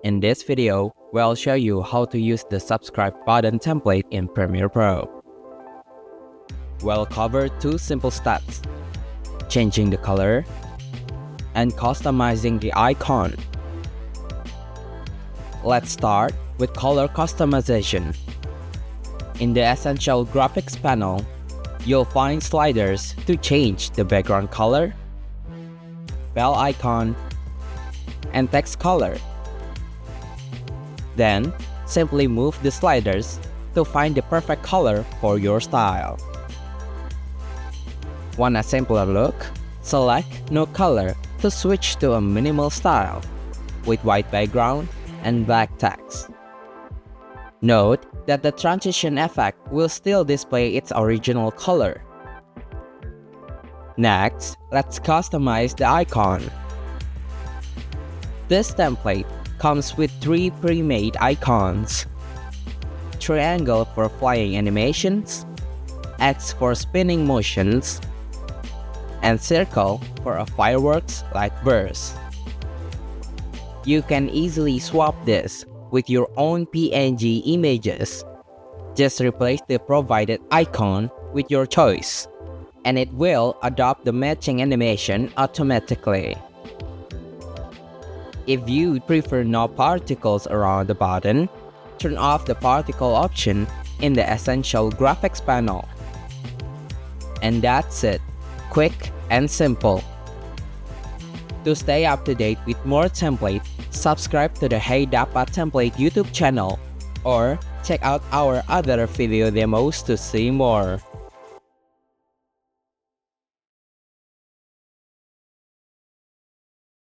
In this video, we'll show you how to use the subscribe button template in Premiere Pro. We'll cover two simple steps: changing the color and customizing the icon. Let's start with color customization. In the Essential Graphics panel, you'll find sliders to change the background color, bell icon, and text color. Then, simply move the sliders to find the perfect color for your style. Want a simpler look? Select No Color to switch to a minimal style with white background and black text. Note that the transition effect will still display its original color. Next, let's customize the icon. This template comes with 3 pre-made icons: triangle for flying animations, X for spinning motions, and circle for a fireworks like burst. You can easily swap this with your own PNG images. Just replace the provided icon with your choice, and it will adopt the matching animation automatically. If you prefer no particles around the button, turn off the particle option in the Essential Graphics panel. And that's it. Quick and simple. To stay up to date with more templates, subscribe to the Hey Dapa Template YouTube channel or check out our other video demos to see more.